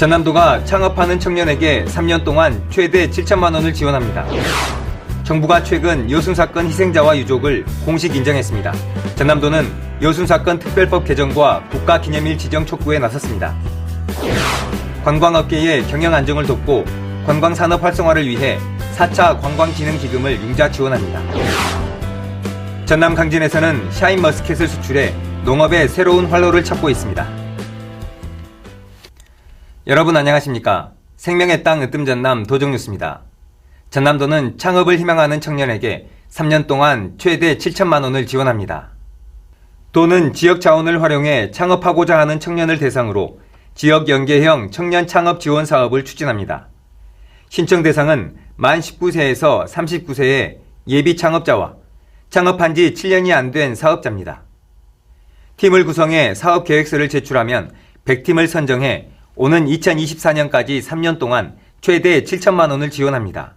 전남도가 창업하는 청년에게 3년 동안 최대 7천만 원을 지원합니다. 정부가 최근 여순사건 희생자와 유족을 공식 인정했습니다. 전남도는 여순사건 특별법 개정과 국가기념일 지정 촉구에 나섰습니다. 관광업계의 경영 안정을 돕고 관광산업 활성화를 위해 4차 관광진흥기금을 융자 지원합니다. 전남 강진에서는 샤인머스켓을 수출해 농업의 새로운 활로를 찾고 있습니다. 여러분 안녕하십니까? 생명의 땅 으뜸 전남 도정뉴스입니다. 전남도는 창업을 희망하는 청년에게 3년 동안 최대 7천만 원을 지원합니다. 도는 지역 자원을 활용해 창업하고자 하는 청년을 대상으로 지역 연계형 청년 창업 지원 사업을 추진합니다. 신청 대상은 만 19세에서 39세의 예비 창업자와 창업한 지 7년이 안 된 사업자입니다. 팀을 구성해 사업 계획서를 제출하면 100팀을 선정해 오는 2024년까지 3년 동안 최대 7천만 원을 지원합니다.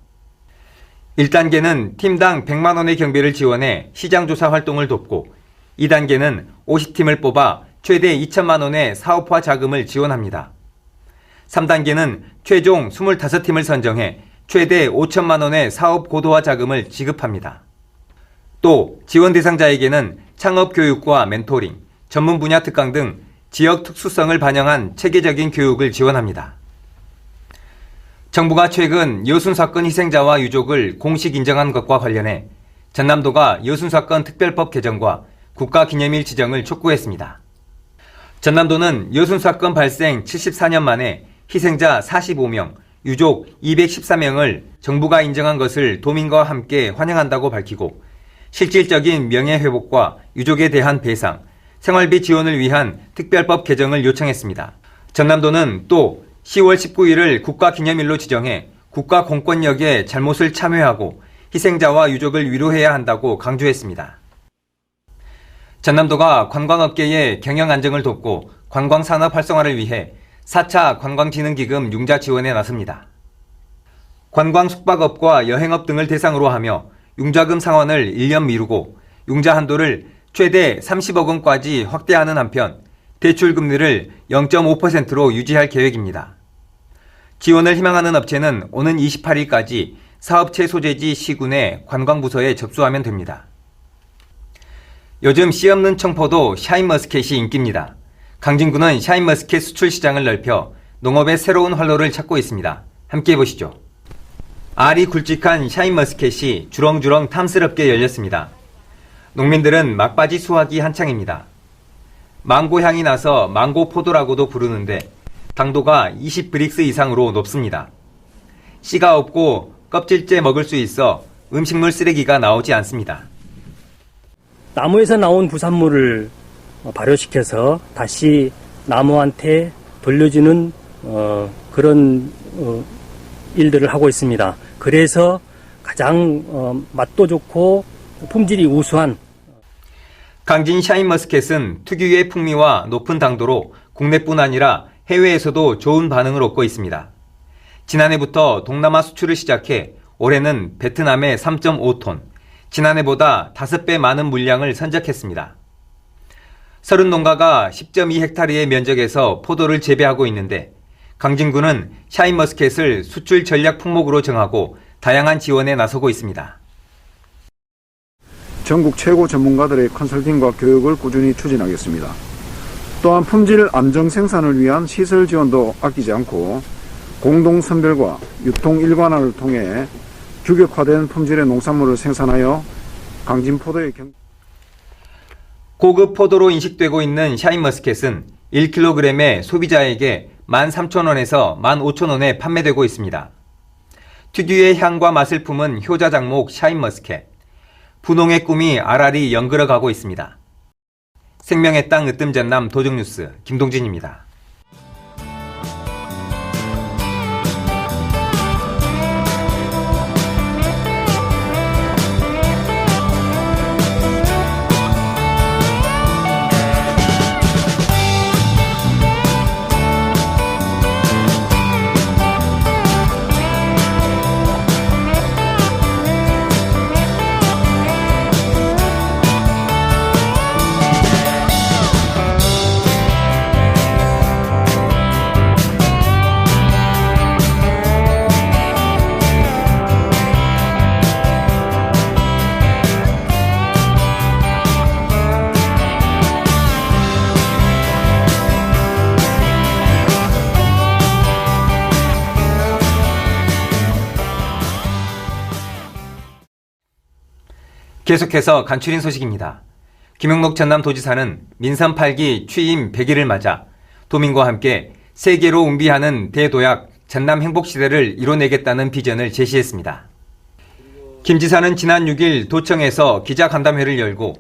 1단계는 팀당 100만 원의 경비를 지원해 시장조사 활동을 돕고 2단계는 50팀을 뽑아 최대 2천만 원의 사업화 자금을 지원합니다. 3단계는 최종 25팀을 선정해 최대 5천만 원의 사업 고도화 자금을 지급합니다. 또 지원 대상자에게는 창업 교육과 멘토링, 전문 분야 특강 등 지역 특수성을 반영한 체계적인 교육을 지원합니다. 정부가 최근 여순사건 희생자와 유족을 공식 인정한 것과 관련해 전남도가 여순사건 특별법 개정과 국가기념일 지정을 촉구했습니다. 전남도는 여순사건 발생 74년 만에 희생자 45명, 유족 214명을 정부가 인정한 것을 도민과 함께 환영한다고 밝히고 실질적인 명예회복과 유족에 대한 배상, 생활비 지원을 위한 특별법 개정을 요청했습니다. 전남도는 또 10월 19일을 국가기념일로 지정해 국가 공권력의 잘못을 참회하고 희생자와 유족을 위로해야 한다고 강조했습니다. 전남도가 관광업계의 경영 안정을 돕고 관광산업 활성화를 위해 4차 관광진흥기금 융자 지원에 나섭니다. 관광 숙박업과 여행업 등을 대상으로 하며 융자금 상환을 1년 미루고 융자 한도를 최대 30억 원까지 확대하는 한편 대출 금리를 0.5%로 유지할 계획입니다. 지원을 희망하는 업체는 오는 28일까지 사업체 소재지 시군의 관광부서에 접수하면 됩니다. 요즘 씨 없는 청포도 샤인머스켓이 인기입니다. 강진구는 샤인머스켓 수출 시장을 넓혀 농업의 새로운 활로를 찾고 있습니다. 함께 보시죠. 알이 굵직한 샤인머스켓이 주렁주렁 탐스럽게 열렸습니다. 농민들은 막바지 수확이 한창입니다. 망고 향이 나서 망고 포도라고도 부르는데 당도가 20브릭스 이상으로 높습니다. 씨가 없고 껍질째 먹을 수 있어 음식물 쓰레기가 나오지 않습니다. 나무에서 나온 부산물을 발효시켜서 다시 나무한테 돌려주는 그런 일들을 하고 있습니다. 그래서 가장 맛도 좋고 품질이 우수한 강진 샤인머스켓은 특유의 풍미와 높은 당도로 국내뿐 아니라 해외에서도 좋은 반응을 얻고 있습니다. 지난해부터 동남아 수출을 시작해 올해는 베트남에 3.5톤, 지난해보다 5배 많은 물량을 선적했습니다. 30농가가 10.2헥타르의 면적에서 포도를 재배하고 있는데 강진구는 샤인머스켓을 수출 전략 품목으로 정하고 다양한 지원에 나서고 있습니다. 전국 최고 전문가들의 컨설팅과 교육을 꾸준히 추진하겠습니다. 또한 품질 안정 생산을 위한 시설 지원도 아끼지 않고 공동 선별과 유통 일관화를 통해 규격화된 품질의 농산물을 생산하여 강진포도의 고급 포도로 인식되고 있는 샤인머스켓은 1kg에 소비자에게 13,000원에서 15,000원에 판매되고 있습니다. 특유의 향과 맛을 품은 효자 작목 샤인머스켓. 분홍의 꿈이 알알이 연그러가고 있습니다. 생명의 땅 으뜸 전남 도정뉴스 김동진입니다. 계속해서 간추린 소식입니다. 김영록 전남도지사는 민선 8기 취임 100일을 맞아 도민과 함께 세계로 웅비하는 대도약 전남 행복시대를 이뤄내겠다는 비전을 제시했습니다. 김 지사는 지난 6일 도청에서 기자간담회를 열고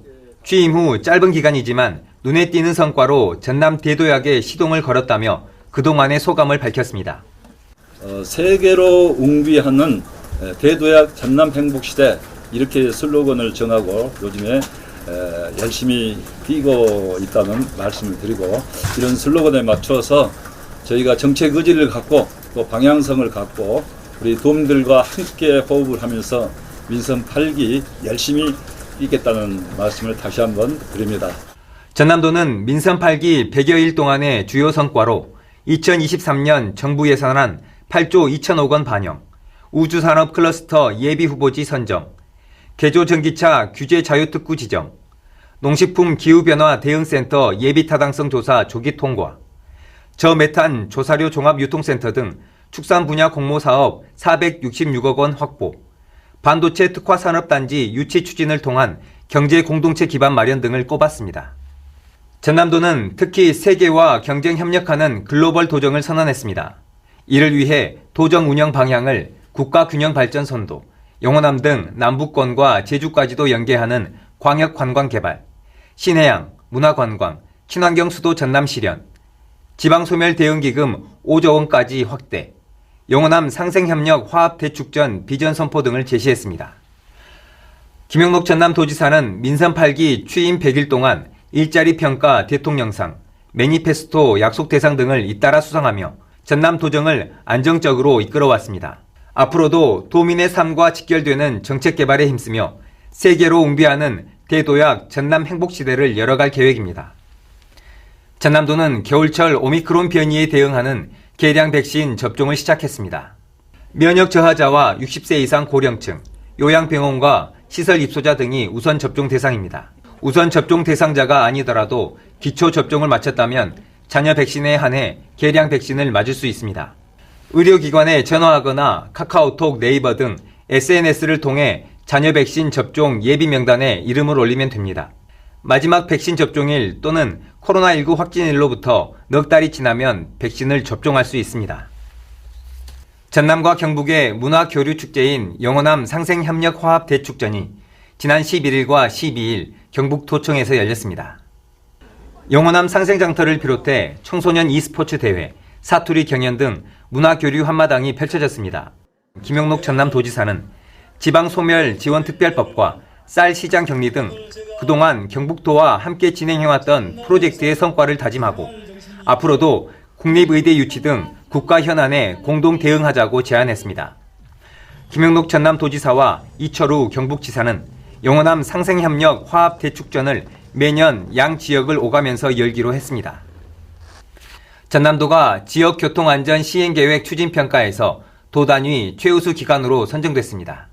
취임 후 짧은 기간이지만 눈에 띄는 성과로 전남 대도약에 시동을 걸었다며 그동안의 소감을 밝혔습니다. 세계로 웅비하는 대도약 전남 행복시대 이렇게 슬로건을 정하고 요즘에 열심히 뛰고 있다는 말씀을 드리고 이런 슬로건에 맞춰서 저희가 정책 의지를 갖고 또 방향성을 갖고 우리 도민들과 함께 호흡을 하면서 민선 8기 열심히 뛰겠다는 말씀을 다시 한번 드립니다. 전남도는 민선 8기 100여일 동안의 주요 성과로 2023년 정부 예산안 8조 2천억 원 반영, 우주산업 클러스터 예비후보지 선정, 개조전기차 규제 자유특구 지정, 농식품 기후변화 대응센터 예비타당성 조사 조기 통과, 저메탄 조사료 종합유통센터 등 축산 분야 공모사업 466억 원 확보, 반도체 특화산업단지 유치 추진을 통한 경제 공동체 기반 마련 등을 꼽았습니다. 전남도는 특히 세계와 경쟁 협력하는 글로벌 도정을 선언했습니다. 이를 위해 도정 운영 방향을 국가균형 발전 선도, 영호남 등 남부권과 제주까지도 연계하는 광역관광개발, 신해양, 문화관광, 친환경 수도 전남 실현, 지방소멸대응기금 5조 원까지 확대, 영호남 상생협력 화합대축전 비전 선포 등을 제시했습니다. 김영록 전남도지사는 민선 8기 취임 100일 동안 일자리 평가 대통령상, 매니페스토 약속 대상 등을 잇따라 수상하며 전남도정을 안정적으로 이끌어왔습니다. 앞으로도 도민의 삶과 직결되는 정책 개발에 힘쓰며 세계로 웅비하는 대도약 전남 행복시대를 열어갈 계획입니다. 전남도는 겨울철 오미크론 변이에 대응하는 계량 백신 접종을 시작했습니다. 면역 저하자와 60세 이상 고령층, 요양병원과 시설 입소자 등이 우선 접종 대상입니다. 우선 접종 대상자가 아니더라도 기초 접종을 마쳤다면 자녀 백신에 한해 계량 백신을 맞을 수 있습니다. 의료기관에 전화하거나 카카오톡, 네이버 등 SNS를 통해 자녀 백신 접종 예비 명단에 이름을 올리면 됩니다. 마지막 백신 접종일 또는 코로나19 확진일로부터 넉 달이 지나면 백신을 접종할 수 있습니다. 전남과 경북의 문화교류축제인 영호남 상생협력화합대축전이 지난 11일과 12일 경북도청에서 열렸습니다. 영호남 상생장터를 비롯해 청소년 e스포츠 대회, 사투리 경연 등 문화교류 한마당이 펼쳐졌습니다. 김영록 전남도지사는 지방소멸지원특별법과 쌀 시장 격리 등 그동안 경북도와 함께 진행해왔던 프로젝트의 성과를 다짐하고 앞으로도 국립의대 유치 등 국가 현안에 공동 대응하자고 제안했습니다. 김영록 전남도지사와 이철우 경북지사는 영호남 상생협력 화합대축전을 매년 양 지역을 오가면서 열기로 했습니다. 전남도가 지역교통안전 시행계획 추진평가에서 도 단위 최우수 기관으로 선정됐습니다.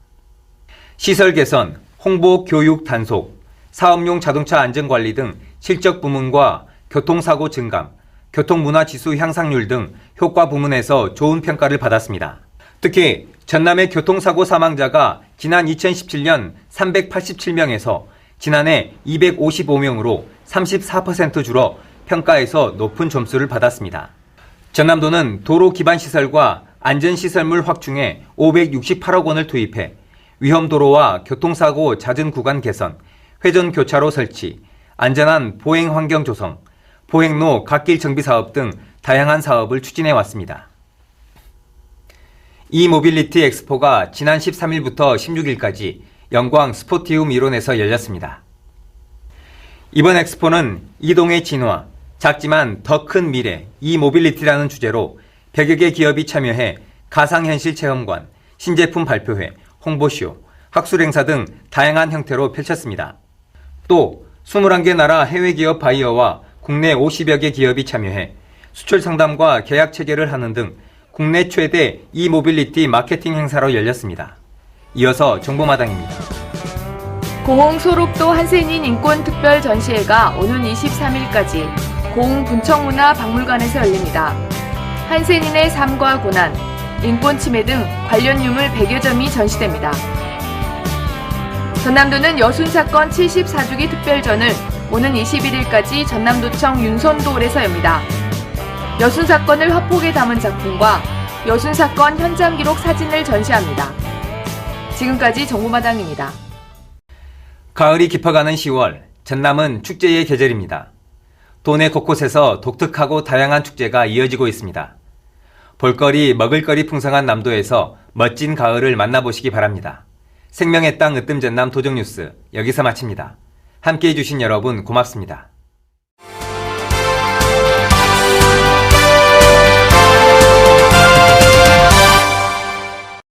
시설 개선, 홍보 교육 단속, 사업용 자동차 안전관리 등 실적 부문과 교통사고 증감, 교통문화지수 향상률 등 효과 부문에서 좋은 평가를 받았습니다. 특히 전남의 교통사고 사망자가 지난 2017년 387명에서 지난해 255명으로 34% 줄어 평가에서 높은 점수를 받았습니다. 전남도는 도로 기반시설과 안전시설물 확충에 568억 원을 투입해 위험도로와 교통사고 잦은 구간 개선, 회전교차로 설치, 안전한 보행 환경 조성, 보행로 갓길 정비 사업 등 다양한 사업을 추진해 왔습니다. 이모빌리티 엑스포가 지난 13일부터 16일까지 영광 스포티움 일원에서 열렸습니다. 이번 엑스포는 이동의 진화, 작지만 더 큰 미래, 이모빌리티라는 주제로 100여 개 기업이 참여해 가상현실 체험관, 신제품 발표회, 홍보쇼, 학술행사 등 다양한 형태로 펼쳤습니다. 또 21개 나라 해외 기업 바이어와 국내 50여 개 기업이 참여해 수출 상담과 계약 체결을 하는 등 국내 최대 이모빌리티 마케팅 행사로 열렸습니다. 이어서 정보마당입니다. 공홍소록도 한센인 인권특별 전시회가 오는 23일까지 공 분청문화박물관에서 열립니다. 한센인의 삶과 고난, 인권 침해 등 관련 유물 100여 점이 전시됩니다. 전남도는 여순사건 74주기 특별전을 오는 21일까지 전남도청 윤선도홀에서 엽니다. 여순사건을 화폭에 담은 작품과 여순사건 현장 기록 사진을 전시합니다. 지금까지 정보마당입니다. 가을이 깊어가는 10월, 전남은 축제의 계절입니다. 도내 곳곳에서 독특하고 다양한 축제가 이어지고 있습니다. 볼거리, 먹을거리 풍성한 남도에서 멋진 가을을 만나보시기 바랍니다. 생명의 땅 으뜸 전남 도정뉴스 여기서 마칩니다. 함께해 주신 여러분 고맙습니다.